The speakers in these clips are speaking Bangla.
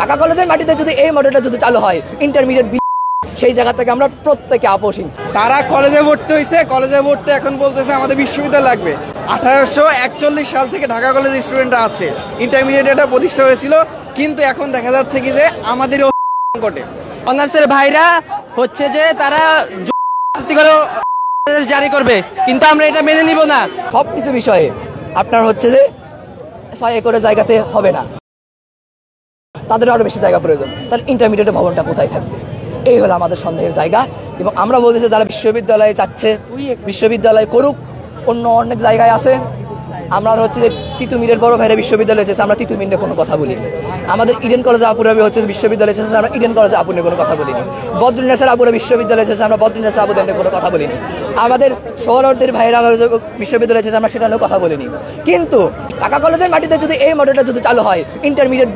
ঢাকা কলেজের মাটিতে যদি এই মডেলটা যদি চালু হয় ইন্টারমিডিয়েট সেই জায়গা থেকে আমরা প্রত্যেকে আপোষহীন। তারা কলেজে ভর্তি হয়েছে, কলেজে ভর্তি এখন বলতেছে আমাদের বিশ্ববিদ্যালয় লাগবে। 1841 সাল থেকে ঢাকা কলেজ স্টুডেন্টরা আছে, ইন্টারমিডিয়েট এটা প্রতিষ্ঠা হয়েছিল, কিন্তু এখন দেখা যাচ্ছে কি যে আমাদের সংকটে অনার্সের ভাইরা হচ্ছে যে তারা জারি করবে, কিন্তু আমরা এটা মেনে নিব না। সবকিছু বিষয়ে আপনার হচ্ছে যে 6 একরের জায়গাতে হবে না, তাদের আরো বেশি জায়গা প্রয়োজন। তাহলে ইন্টারমিডিয়েট ভবনটা কোথায় থাকবে? এই হলো আমাদের সন্দেহের জায়গা। এবং আমরা বলতেছি যারা বিশ্ববিদ্যালয়ে চাচ্ছে বিশ্ববিদ্যালয় করুক, অন্য অনেক জায়গায় আছে। আমরা হচ্ছে যে তিতুমিরের বড় ভাইরা বিশ্ববিদ্যালয়ে চেয়েছে, আমরা তিতুমিরে কোনো কথা বলিনি। আমাদের ইডেন কলেজে আপুরা হচ্ছে বিশ্ববিদ্যালয়ে চেয়েছে, আমরা ইডেন কলেজে আপু নিয়ে কোনো কথা বলিনি। বদ্রীনাথের আপুরা বিশ্ববিদ্যালয়ে চেয়েছে, আমরা বদ্রীনাথের আপুদের নিয়ে কোনো কথা বলিনি। আমাদের শহরের ভাইরা বিশ্ববিদ্যালয়ে চেয়েছে, আমরা সেটা নিয়েও কথা বলিনি। কিন্তু ঢাকা কলেজের মাটিতে যদি এই মডেলটা যদি চালু হয় ইন্টারমিডিয়েট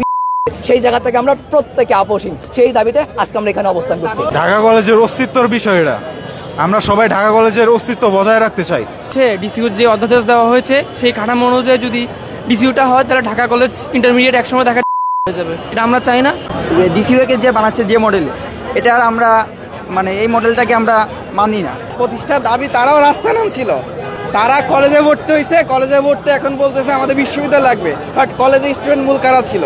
সেই জায়গা থেকে আমরা প্রত্যেকে আপোষহীন, সেই দাবিতে আজকে আমরা এখানে অবস্থান করছি। ঢাকা কলেজের অস্তিত্বর বিষয়টা আমরা সবাই ঢাকা কলেজের অস্তিত্ব বজায় রাখতে চাই। ডিসিউর যে অধ্যাদেশ দেওয়া হয়েছে সেই কাঠামো অনুযায়ী যদি ডিসিউটা হয় তাহলে ঢাকা কলেজ ইন্টারমিডিয়েট একসময় দেখা হয়ে যাবে, এটা আমরা চাই না। ডিসিউকে যে বানাচ্ছে যে মডেল, এটা আমরা মানে এই মডেলটাকে আমরা মানি না। প্রতিষ্ঠার দাবি তারাও রাস্তায় নামছিল, তারা কলেজে ভর্তি হয়েছে, কলেজে ভর্তি এখন বলতেছে আমাদের বিশ্ববিদ্যালয় লাগবে। বাট কলেজে স্টুডেন্ট মূল কারা ছিল?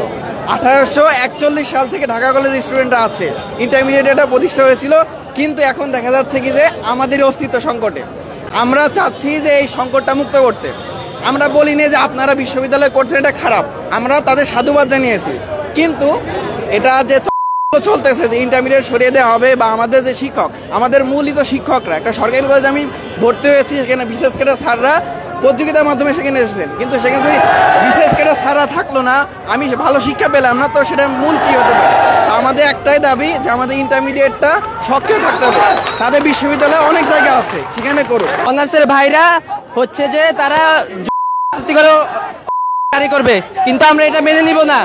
1841 সাল থেকে ঢাকা কলেজ স্টুডেন্টরা আছে, ইন্টারমিডিয়েট এটা প্রতিষ্ঠা হয়েছিল, কিন্তু এখন দেখা যাচ্ছে কি যে আমাদের অস্তিত্ব সংকটে। আমরা চাচ্ছি যে এই সংকটটা মুক্ত করতে। আমরা বলিনি যে আপনারা বিশ্ববিদ্যালয় করছেন এটা খারাপ, আমরা তাদের সাধুবাদ জানিয়েছি, কিন্তু এটা যে চলতেছে যে ইন্টারমিডিয়েট সরিয়ে দেওয়া হবে, বা আমাদের যে শিক্ষক, আমাদের মূলই তো শিক্ষকরা। একটা সরকারি কলেজে আমি ভর্তি হয়েছি, সেখানে বিশেষ করে স্যাররা প্রতিযোগিতার মাধ্যমে সেখানে এসেছেন, কিন্তু সেখানে যদি বিশেষ করে স্যাররা থাকলো না, আমি ভালো শিক্ষা পেলাম না, তো সেটা মূল কি হতে পারে? তো আমাদের একটাই দাবি যে আমাদের ইন্টারমিডিয়েটটা সক্রিয় থাকতে হবে। তাদের বিশ্ববিদ্যালয়ে অনেক জায়গা আছে, সেখানে করুক। অনার্সের ভাইরা হচ্ছে যে তারা জারি করবে, কিন্তু আমরা এটা মেনে নিব না।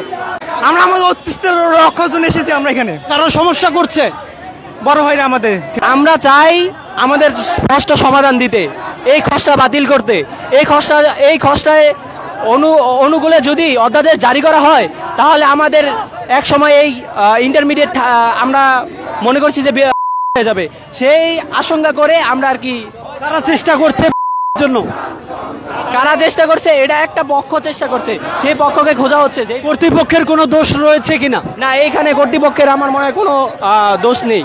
আমরা আমাদের অস্তিত্বের রক্ষার জন্য এসেছি। আমরা এখানে কারণ সমস্যা করছে বড় ভাইরা আমাদের, আমরা চাই আমাদের স্পষ্ট সমাধান দিতে, এই খসড়া বাতিল করতে। এই খসড়ায় অনুকূলে যদি অধ্যাদেশ জারি করা হয় তাহলে আমাদের এক সময় এই ইন্টারমিডিয়েট আমরা মনে করছি যে হয়ে যাবে, সেই আশঙ্কা করে আমরা আর কি তারা চেষ্টা করছে জন্য। কারা চেষ্টা করছে? এটা একটা পক্ষ চেষ্টা করছে, সেই পক্ষকে খোঁজা হচ্ছে যে কর্তৃপক্ষের কোনো দোষ রয়েছে কিনা। না, এইখানে কর্তৃপক্ষের আমার মনে হয় কোনো দোষ নেই।